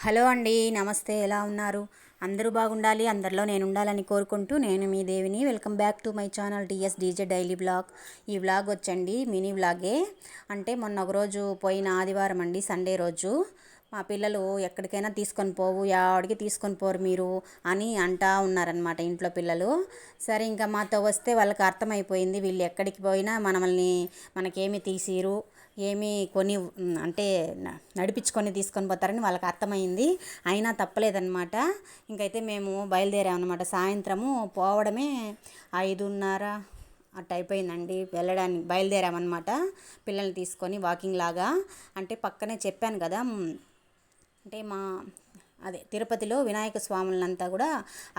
Hello అండి, నమస్తే. ఎలా ఉన్నారు? అందరూ బాగుండాలి, అందరిలో నేను ఉండాలని కోరుకుంటూ నేను మీ దేవిని. Welcome back to my channel TS DJ daily blog. ఈ వ్లాగ్ వచ్చండి మినీ వ్లాగే. అంటే మొన్న ఒకరోజు పోయిన ఆదివారం అండి, సండే రోజు మా పిల్లలు ఎక్కడికైనా తీసుకొని పోవు, ఎవడికి తీసుకొని పోరు మీరు అని అంటా ఉన్నారనమాట ఇంట్లో పిల్లలు. సరే, ఇంకా మాతో వస్తే వాళ్ళకి అర్థమైపోయింది, వీళ్ళు ఎక్కడికి పోయినా మనకేమి తీసిరు, ఏమీ కొని అంటే నడిపించుకొని తీసుకొని పోతారని వాళ్ళకి అర్థమైంది. అయినా తప్పలేదన్నమాట. ఇంకైతే మేము బయలుదేరామన్నమాట. సాయంత్రము పోవడమే 5:30 అట్ట అయిపోయిందండి. వెళ్ళడానికి బయలుదేరామన్నమాట పిల్లల్ని తీసుకొని వాకింగ్ లాగా. అంటే పక్కనే చెప్పాను కదా, అంటే తిరుపతిలో వినాయక స్వాములంతా కూడా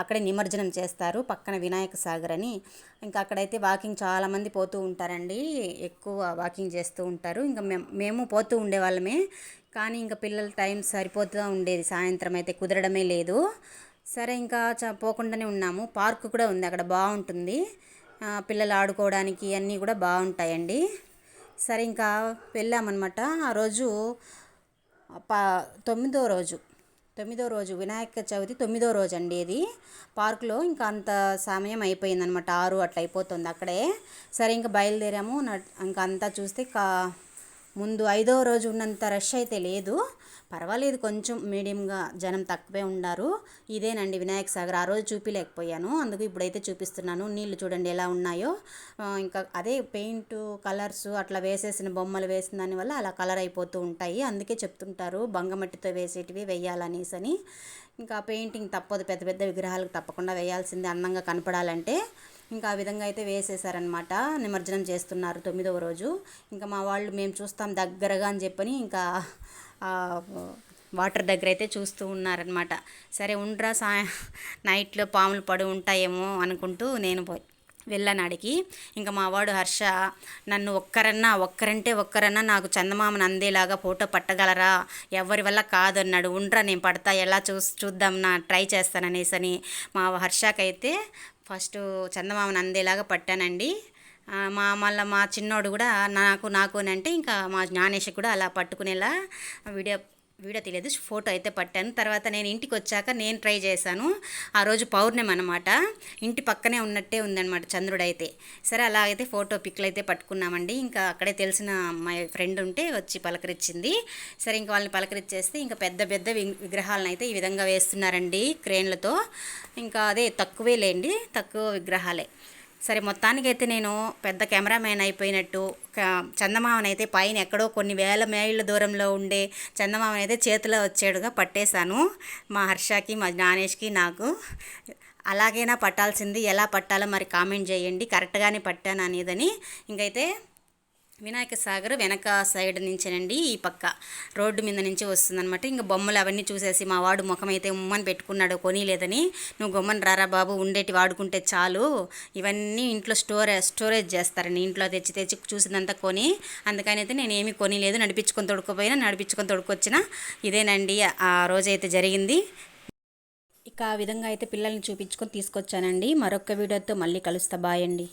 అక్కడే నిమజ్జనం చేస్తారు, పక్కన వినాయక సాగర్ అని. ఇంకా అక్కడైతే వాకింగ్ చాలామంది పోతూ ఉంటారండి, ఎక్కువ వాకింగ్ చేస్తూ ఉంటారు. ఇంకా మేము పోతూ ఉండేవాళ్ళమే, కానీ ఇంకా పిల్లల టైం సరిపోతూ ఉండేది, సాయంత్రం అయితే కుదరడమే లేదు. సరే, ఇంకా పోకుండానే ఉన్నాము. పార్కు కూడా ఉంది అక్కడ, బాగుంటుంది, పిల్లలు ఆడుకోవడానికి అన్నీ కూడా బాగుంటాయండి. సరే, ఇంకా వెళ్ళామన్నమాట. ఆ రోజు 9వ రోజు వినాయక చవితి 9వ రోజు అండి ఇది. పార్కులో ఇంకా అంత సమయం అయిపోయిందనమాట, 6 అట్లా అయిపోతుంది అక్కడే. సరే, ఇంకా బయలుదేరాము. ఇంకా అంతా చూస్తే ముందు 5వ రోజు ఉన్నంత రష్ అయితే లేదు, పర్వాలేదు, కొంచెం మీడియంగా జనం తక్కువే ఉన్నారు. ఇదేనండి వినాయక సాగర్. ఆ రోజు చూపించలేకపోయాను, అందుకు ఇప్పుడైతే చూపిస్తున్నాను. నీళ్ళు చూడండి ఎలా ఉన్నాయో. ఇంకా అదే పెయింట్ కలర్స్ అట్లా వేసేసిన బొమ్మలు వేసిన దానివల్ల అలా కలర్ అయిపోతూ ఉంటాయి. అందుకే చెప్తుంటారు బంగమట్టితో వేసేటివి వేయాలనేసి అని. ఇంకా పెయింటింగ్ తప్పదు, పెద్ద పెద్ద విగ్రహాలకు తప్పకుండా వేయాల్సిందే అందంగా కనపడాలంటే. ఇంకా ఆ విధంగా అయితే వేసేసారనమాట. నిమజ్జనం చేస్తున్నారు 9వ రోజు. ఇంకా మా వాళ్ళు మేము చూస్తాం దగ్గరగా అని చెప్పని ఇంకా వాటర్ దగ్గర అయితే చూస్తూ ఉన్నారనమాట. సరే ఉండరా, నైట్లో పాములు పడి ఉంటాయేమో అనుకుంటూ నేను వెళ్ళాను ఆడికి. ఇంకా మా వాడు హర్ష నన్ను ఒక్కరన్నా నాకు చందమామను అందేలాగా ఫోటో పట్టగలరా, ఎవరి వల్ల కాదన్నాడు. ఉండరా నేను పడతా, ఎలా చూద్దాం, ట్రై చేస్తాననేసని మా హర్షకైతే ఫస్ట్ చందమామను అందేలాగా పట్టానండి. మళ్ళీ మా చిన్నోడు కూడా నాకు అని అంటే ఇంకా మా జ్ఞానేష్ కూడా అలా పట్టుకునేలా వీడియో తీయలేదు, ఫోటో అయితే పట్టాను. తర్వాత నేను ఇంటికి వచ్చాక నేను ట్రై చేశాను. ఆ రోజు పౌర్ణమి అనమాట, ఇంటి పక్కనే ఉన్నట్టే ఉందన్నమాట చంద్రుడు అయితే. సరే, అలా అయితే ఫోటో పిక్లు అయితే పట్టుకున్నామండి. ఇంకా అక్కడే తెలిసిన మా ఫ్రెండ్ ఉంటే వచ్చి పలకరించింది. సరే, ఇంకా వాళ్ళని పలకరించేస్తే ఇంకా పెద్ద పెద్ద విగ్రహాలను అయితే ఈ విధంగా వేస్తున్నారండి క్రేన్లతో. ఇంకా అదే తక్కువ విగ్రహాలే. సరే, మొత్తానికైతే నేను పెద్ద కెమెరామ్యాన్ అయిపోయినట్టు చందమామని అయితే పైన ఎక్కడో కొన్ని వేల మైళ్ళ దూరంలో ఉండే చందమామని అయితే చేతిలో వచ్చేడుగా పట్టేశాను. మా హర్షకి, మా జ్ఞానేష్కి, నాకు. అలాగైనా పట్టాల్సింది, ఎలా పట్టాలో మరి కామెంట్ చేయండి, కరెక్ట్గానే పట్టాను అనేదని. ఇంకైతే వినాయక సాగర్ వెనక సైడ్ నుంచేనండి, ఈ పక్క రోడ్డు మీద నుంచి వస్తుందన్నమాట. ఇంకా బొమ్మలు అవన్నీ చూసేసి మా వాడు ముఖం అయితే ఉమ్మని పెట్టుకున్నాడు, కొనిలేదని. నువ్వు గొమ్మని రారా బాబు, ఉండేటి వాడుకుంటే చాలు, ఇవన్నీ ఇంట్లో స్టోరేజ్ చేస్తారండి, ఇంట్లో తెచ్చి చూసిందంతా కొని. అందుకని అయితే నేను ఏమీ కొనిలేదు, నడిపించుకొని తొడుకొచ్చినా. ఇదేనండి ఆ రోజైతే జరిగింది. ఇక ఆ విధంగా అయితే పిల్లల్ని చూపించుకొని తీసుకొచ్చానండి. మరొక వీడియోతో మళ్ళీ కలుస్తా. బాయ్ అండి.